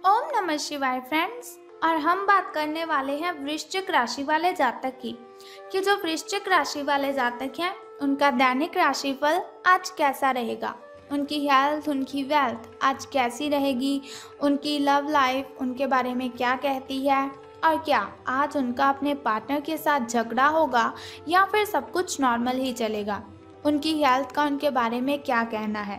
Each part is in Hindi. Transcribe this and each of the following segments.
ओम नमः शिवाय फ्रेंड्स। और हम बात करने वाले हैं वृश्चिक राशि वाले जातक की कि जो वृश्चिक राशि वाले जातक हैं उनका दैनिक राशिफल आज कैसा रहेगा, उनकी हेल्थ, उनकी वेल्थ आज कैसी रहेगी, उनकी लव लाइफ उनके बारे में क्या कहती है, और क्या आज उनका अपने पार्टनर के साथ झगड़ा होगा या फिर सब कुछ नॉर्मल ही चलेगा, उनकी हेल्थ का उनके बारे में क्या कहना है,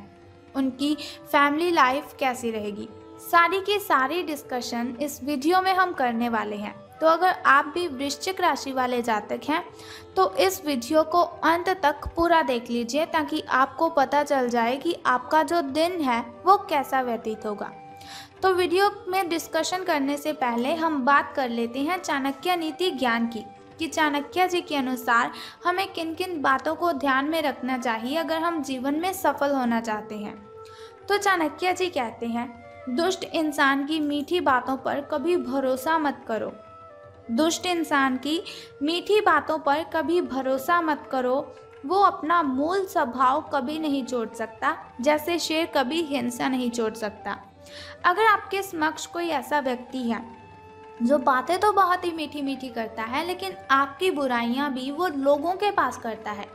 उनकी फैमिली लाइफ कैसी रहेगी। सारी की सारी डिस्कशन इस वीडियो में हम करने वाले हैं। तो अगर आप भी वृश्चिक राशि वाले जातक हैं तो इस वीडियो को अंत तक पूरा देख लीजिए ताकि आपको पता चल जाए कि आपका जो दिन है वो कैसा व्यतीत होगा। तो वीडियो में डिस्कशन करने से पहले हम बात कर लेते हैं चाणक्य नीति ज्ञान की कि चाणक्य जी के अनुसार हमें किन किन बातों को ध्यान में रखना चाहिए अगर हम जीवन में सफल होना चाहते हैं। तो चाणक्य जी कहते हैं, दुष्ट इंसान की मीठी बातों पर कभी भरोसा मत करो। दुष्ट इंसान की मीठी बातों पर कभी भरोसा मत करो। वो अपना मूल स्वभाव कभी नहीं छोड़ सकता, जैसे शेर कभी हिंसा नहीं छोड़ सकता। अगर आपके समक्ष कोई ऐसा व्यक्ति है जो बातें तो बहुत ही मीठी मीठी करता है लेकिन आपकी बुराइयां भी वो लोगों के पास करता है।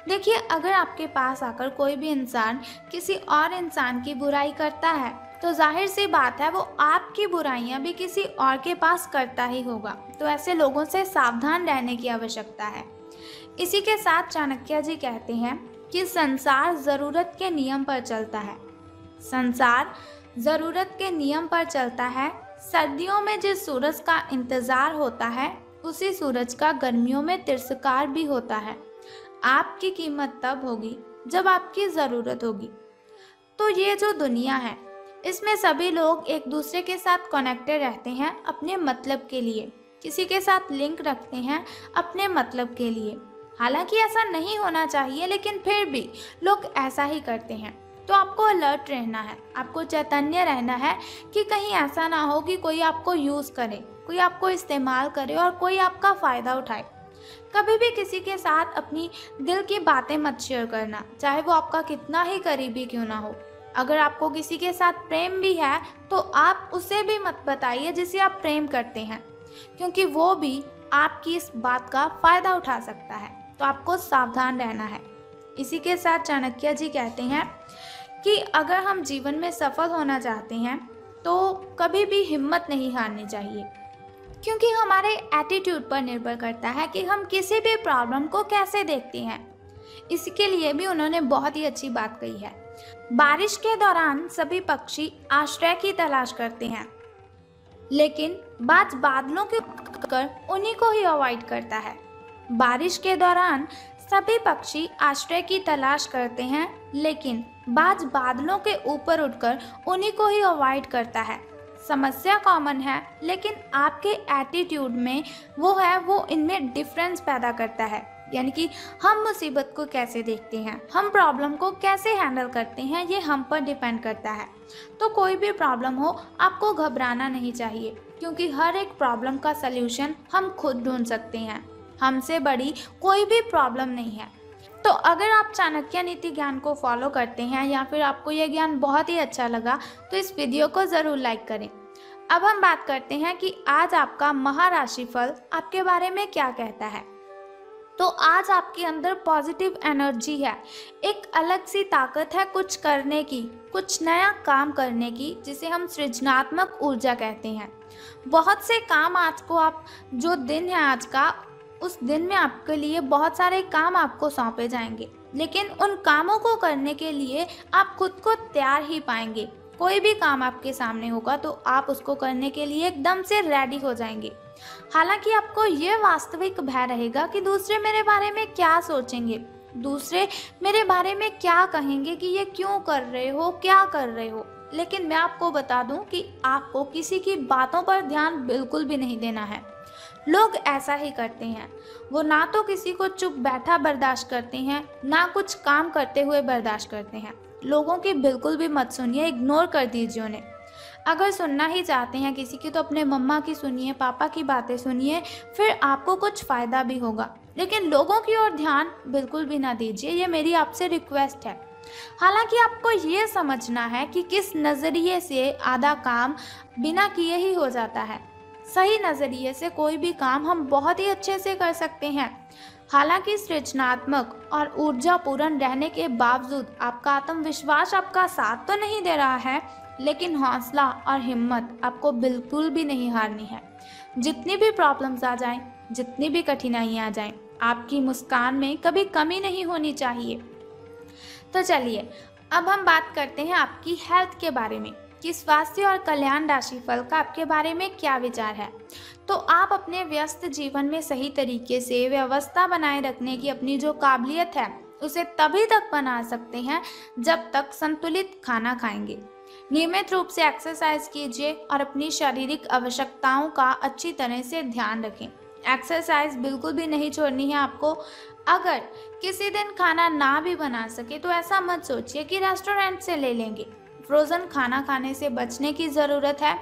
देखिए, अगर आपके पास आकर कोई भी इंसान किसी और इंसान की बुराई करता है तो जाहिर सी बात है वो आपकी बुराइयां भी किसी और के पास करता ही होगा। तो ऐसे लोगों से सावधान रहने की आवश्यकता है। इसी के साथ चाणक्य जी कहते हैं कि संसार जरूरत के नियम पर चलता है। संसार जरूरत के नियम पर चलता है। सर्दियों में जिस सूरज का इंतजार होता है उसी सूरज का गर्मियों में तिरस्कार भी होता है। आपकी कीमत तब होगी जब आपकी ज़रूरत होगी। तो ये जो दुनिया है इसमें सभी लोग एक दूसरे के साथ कनेक्टेड रहते हैं अपने मतलब के लिए, किसी के साथ लिंक रखते हैं अपने मतलब के लिए। हालांकि ऐसा नहीं होना चाहिए लेकिन फिर भी लोग ऐसा ही करते हैं। तो आपको अलर्ट रहना है, आपको चैतन्य रहना है कि कहीं ऐसा ना हो कि कोई आपको यूज़ करे, कोई आपको इस्तेमाल करे और कोई आपका फ़ायदा उठाए। कभी भी किसी के साथ अपनी दिल की बातें मत शेयर करना, चाहे वो आपका कितना ही करीबी क्यों ना हो। अगर आपको किसी के साथ प्रेम भी है तो आप उसे भी मत बताइए जिसे आप प्रेम करते हैं, क्योंकि वो भी आपकी इस बात का फ़ायदा उठा सकता है। तो आपको सावधान रहना है। इसी के साथ चाणक्य जी कहते हैं कि अगर हम जीवन में सफल होना चाहते हैं तो कभी भी हिम्मत नहीं हारनी चाहिए, क्योंकि हमारे एटीट्यूड पर निर्भर करता है कि हम किसी भी प्रॉब्लम को कैसे देखते हैं। इसके लिए भी उन्होंने बहुत ही अच्छी बात कही है। बारिश के दौरान सभी पक्षी आश्रय की तलाश करते हैं, लेकिन बाज बादलों के कर उन्हीं को ही अवॉइड करता है। बारिश के दौरान सभी पक्षी आश्रय की तलाश करते हैं, लेकिन बाज बादलों के ऊपर उड़कर उन्हीं को ही अवॉइड करता है। समस्या कॉमन है लेकिन आपके एटीट्यूड में वो इनमें डिफरेंस पैदा करता है। यानी कि हम मुसीबत को कैसे देखते हैं, हम प्रॉब्लम को कैसे हैंडल करते हैं, ये हम पर डिपेंड करता है। तो कोई भी प्रॉब्लम हो आपको घबराना नहीं चाहिए, क्योंकि हर एक प्रॉब्लम का सल्यूशन हम खुद ढूंढ सकते हैं। हमसे बड़ी कोई भी प्रॉब्लम नहीं है। तो अगर आप चाणक्य नीति ज्ञान को फॉलो करते हैं या फिर आपको यह ज्ञान बहुत ही अच्छा लगा तो इस वीडियो को ज़रूर लाइक करें। अब हम बात करते हैं कि आज आपका महाराशिफल आपके बारे में क्या कहता है। तो आज आपके अंदर पॉजिटिव एनर्जी है, एक अलग सी ताकत है कुछ करने की, कुछ नया काम करने की, जिसे हम सृजनात्मक ऊर्जा कहते हैं। बहुत से काम आज को आप जो दिन है आज का, उस दिन में आपके लिए बहुत सारे काम आपको सौंपे जाएंगे, लेकिन उन कामों को करने के लिए आप खुद को तैयार ही पाएंगे। कोई भी काम आपके सामने होगा तो आप उसको करने के लिए एकदम से रेडी हो जाएंगे। हालांकि आपको ये वास्तविक भय रहेगा कि दूसरे मेरे बारे में क्या सोचेंगे, दूसरे मेरे बारे में क्या कहेंगे कि ये क्यों कर रहे हो, क्या कर रहे हो। लेकिन मैं आपको बता दूं कि आपको किसी की बातों पर ध्यान बिल्कुल भी नहीं देना है। लोग ऐसा ही करते हैं, वो ना तो किसी को चुप बैठा बर्दाश्त करते हैं, ना कुछ काम करते हुए बर्दाश्त करते हैं। लोगों की बिल्कुल भी मत सुनिए, इग्नोर कर दीजिए उन्हें। अगर सुनना ही चाहते हैं किसी की तो अपने मम्मा की सुनिए, पापा की बातें सुनिए, फिर आपको कुछ फ़ायदा भी होगा। लेकिन लोगों की ओर ध्यान बिल्कुल भी ना दीजिए, ये मेरी आपसे रिक्वेस्ट है। हालांकि आपको ये समझना है कि किस नज़रिए से आधा काम बिना किए ही हो जाता है। सही नज़रिए से कोई भी काम हम बहुत ही अच्छे से कर सकते हैं। हालांकि सृजनात्मक और ऊर्जापूर्ण रहने के बावजूद आपका आत्मविश्वास आपका साथ तो नहीं दे रहा है, लेकिन हौसला और हिम्मत आपको बिल्कुल भी नहीं हारनी है। जितनी भी प्रॉब्लम्स आ जाएं, जितनी भी कठिनाइयाँ आ जाएं, आपकी मुस्कान में कभी कमी नहीं होनी चाहिए। तो चलिए अब हम बात करते हैं आपकी हेल्थ के बारे में कि स्वास्थ्य और कल्याण राशिफल का आपके बारे में क्या विचार है। तो आप अपने व्यस्त जीवन में सही तरीके से व्यवस्था बनाए रखने की अपनी जो काबिलियत है उसे तभी तक बना सकते हैं जब तक संतुलित खाना खाएंगे। नियमित रूप से एक्सरसाइज कीजिए और अपनी शारीरिक आवश्यकताओं का अच्छी तरह से ध्यान रखें। एक्सरसाइज बिल्कुल भी नहीं छोड़नी है आपको। अगर किसी दिन खाना ना भी बना सके तो ऐसा मत सोचिए कि रेस्टोरेंट से ले लेंगे। फ्रोज़न खाना खाने से बचने की ज़रूरत है।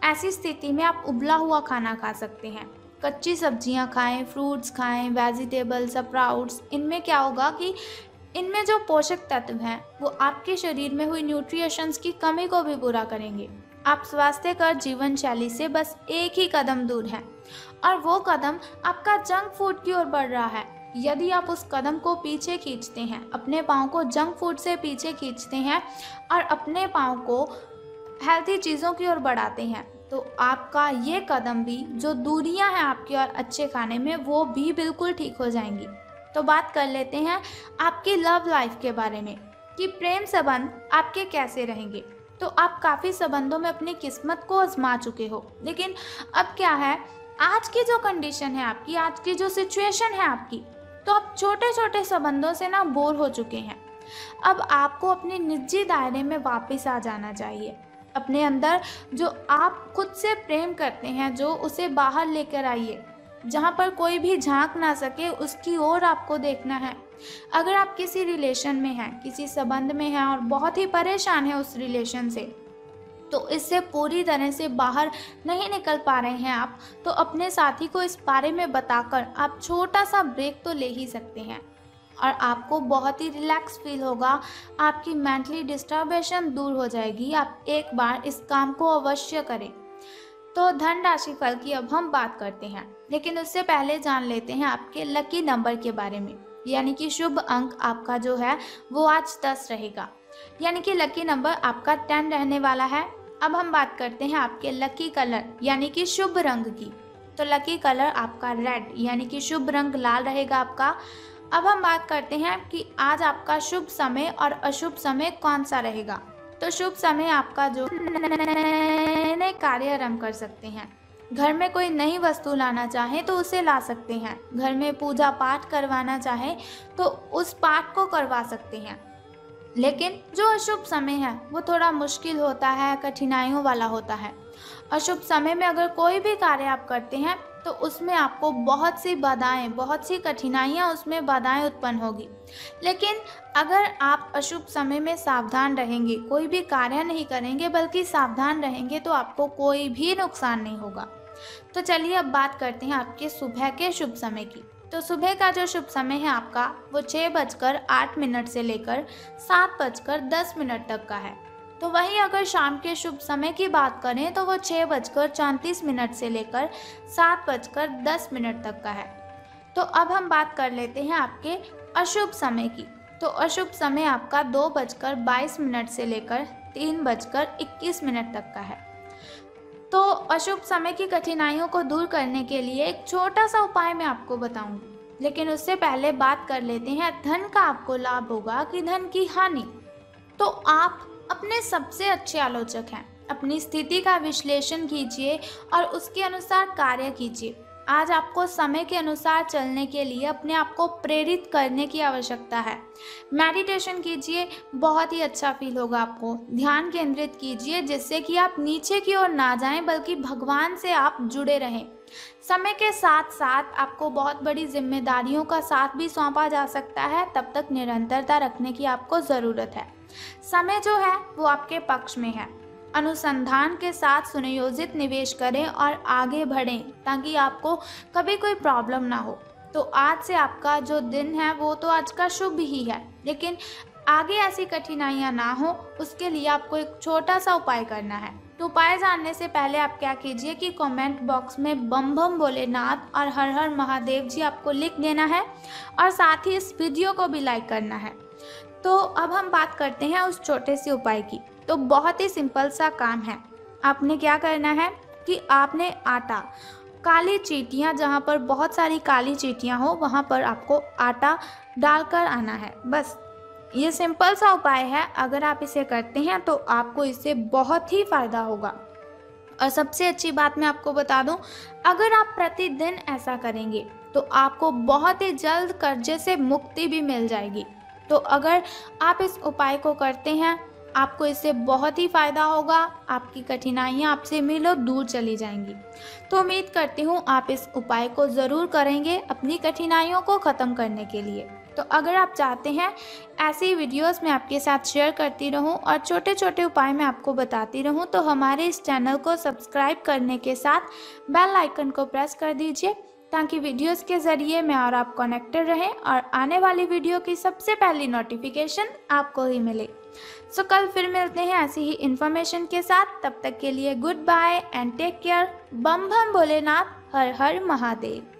ऐसी स्थिति में आप उबला हुआ खाना खा सकते हैं। कच्ची सब्जियां खाएं, फ्रूट्स खाएं, वेजिटेबल्स, स्प्राउट्स। इनमें क्या होगा कि इनमें जो पोषक तत्व हैं वो आपके शरीर में हुई न्यूट्रिशंस की कमी को भी पूरा करेंगे। आप स्वास्थ्यकर जीवन शैली से बस एक ही कदम दूर हैं और वो कदम आपका जंक फूड की ओर बढ़ रहा है। यदि आप उस कदम को पीछे खींचते हैं, अपने पाँव को जंक फूड से पीछे खींचते हैं और अपने पाँव को हेल्थी चीज़ों की ओर बढ़ाते हैं, तो आपका ये कदम भी जो दूरियां हैं आपकी और अच्छे खाने में वो भी बिल्कुल ठीक हो जाएंगी। तो बात कर लेते हैं आपकी लव लाइफ के बारे में कि प्रेम संबंध आपके कैसे रहेंगे। तो आप काफ़ी संबंधों में अपनी किस्मत को आजमा चुके हो, लेकिन अब क्या है, आज की जो कंडीशन है आपकी, आज की जो सिचुएशन है आपकी, तो आप छोटे छोटे संबंधों से ना बोर हो चुके हैं। अब आपको अपने निजी दायरे में वापस आ जाना चाहिए। अपने अंदर जो आप खुद से प्रेम करते हैं, जो उसे बाहर लेकर आइए। जहाँ पर कोई भी झांक ना सके उसकी ओर आपको देखना है। अगर आप किसी रिलेशन में हैं, किसी संबंध में हैं और बहुत ही परेशान हैं उस रिलेशन से, तो इससे पूरी तरह से बाहर नहीं निकल पा रहे हैं आप, तो अपने साथी को इस बारे में बताकर आप छोटा सा ब्रेक तो ले ही सकते हैं और आपको बहुत ही रिलैक्स फील होगा। आपकी मेंटली डिस्टर्बेशन दूर हो जाएगी। आप एक बार इस काम को अवश्य करें। तो धन राशि फल की अब हम बात करते हैं, लेकिन उससे पहले जान लेते हैं आपके लकी नंबर के बारे में। यानी कि शुभ अंक आपका जो है वो आज 10 रहेगा, यानी कि लकी नंबर आपका 10 रहने वाला है। अब हम बात करते हैं आपके लकी कलर यानी कि शुभ रंग की। तो लकी कलर आपका रेड यानी कि शुभ रंग लाल रहेगा आपका। अब हम बात करते हैं कि आज आपका शुभ समय और अशुभ समय कौन सा रहेगा। तो शुभ समय आपका जो नए कार्य आरंभ कर सकते हैं, घर में कोई नई वस्तु लाना चाहे तो उसे ला सकते हैं, घर में पूजा पाठ करवाना चाहे तो उस पाठ को करवा सकते हैं। लेकिन जो अशुभ समय है वो थोड़ा मुश्किल होता है, कठिनाइयों वाला होता है। अशुभ समय में अगर कोई भी कार्य आप करते हैं तो उसमें आपको बहुत सी बाधाएं, बहुत सी कठिनाइयां, उसमें बाधाएं उत्पन्न होगी। लेकिन अगर आप अशुभ समय में सावधान रहेंगे, कोई भी कार्य नहीं करेंगे बल्कि सावधान रहेंगे, तो आपको कोई भी नुकसान नहीं होगा। तो चलिए अब बात करते हैं आपके सुबह के शुभ समय की। तो सुबह का जो शुभ समय है आपका वो 6:08 से लेकर 7:10 तक का है। तो वहीं अगर शाम के शुभ समय की बात करें तो वो 6:34 से लेकर 7:10 तक का है। तो अब हम बात कर लेते हैं आपके अशुभ समय की। तो अशुभ समय आपका 2:22 से लेकर 3:21 तक का है। तो अशुभ समय की कठिनाइयों को दूर करने के लिए एक छोटा सा उपाय मैं आपको बताऊंगी, लेकिन उससे पहले बात कर लेते हैं धन का आपको लाभ होगा कि धन की हानि। तो आप अपने सबसे अच्छे आलोचक हैं। अपनी स्थिति का विश्लेषण कीजिए और उसके अनुसार कार्य कीजिए। आज आपको समय के अनुसार चलने के लिए अपने आप को प्रेरित करने की आवश्यकता है। मेडिटेशन कीजिए, बहुत ही अच्छा फील होगा आपको। ध्यान केंद्रित कीजिए जिससे कि आप नीचे की ओर ना जाएं बल्कि भगवान से आप जुड़े रहें। समय के साथ साथ आपको बहुत बड़ी जिम्मेदारियों का साथ भी सौंपा जा सकता है, तब तक निरंतरता रखने की आपको ज़रूरत है। समय जो है वो आपके पक्ष में है। अनुसंधान के साथ सुनियोजित निवेश करें और आगे बढ़ें ताकि आपको कभी कोई प्रॉब्लम ना हो। तो आज से आपका जो दिन है वो तो आज का शुभ ही है, लेकिन आगे ऐसी कठिनाइयाँ ना हो, उसके लिए आपको एक छोटा सा उपाय करना है। तो उपाय जानने से पहले आप क्या कीजिए कि कमेंट बॉक्स में बम बम भोलेनाथ और हर हर महादेव जी आपको लिख देना है और साथ ही इस वीडियो को भी लाइक करना है। तो अब हम बात करते हैं उस छोटे से उपाय की। तो बहुत ही सिंपल सा काम है। आपने क्या करना है कि आपने आटा, काली चींटियाँ, जहाँ पर बहुत सारी काली चींटियाँ हो वहाँ पर आपको आटा डालकर आना है। बस ये सिंपल सा उपाय है। अगर आप इसे करते हैं तो आपको इससे बहुत ही फ़ायदा होगा। और सबसे अच्छी बात मैं आपको बता दूं, अगर आप प्रतिदिन ऐसा करेंगे तो आपको बहुत ही जल्द कर्जे से मुक्ति भी मिल जाएगी। तो अगर आप इस उपाय को करते हैं, आपको इससे बहुत ही फ़ायदा होगा। आपकी कठिनाइयाँ आपसे मिलो दूर चली जाएंगी। तो उम्मीद करती हूँ आप इस उपाय को ज़रूर करेंगे अपनी कठिनाइयों को ख़त्म करने के लिए। तो अगर आप चाहते हैं ऐसी वीडियोस मैं आपके साथ शेयर करती रहूं और छोटे छोटे उपाय मैं आपको बताती रहूं, तो हमारे इस चैनल को सब्सक्राइब करने के साथ बेल आइकन को प्रेस कर दीजिए, ताकि वीडियोस के ज़रिए मैं और आप कनेक्टेड रहें और आने वाली वीडियो की सबसे पहली नोटिफिकेशन आपको ही मिले। सो कल फिर मिलते हैं ऐसी ही इन्फॉर्मेशन के साथ। तब तक के लिए good bye and take care. बम बम भोलेनाथ, हर हर महादेव।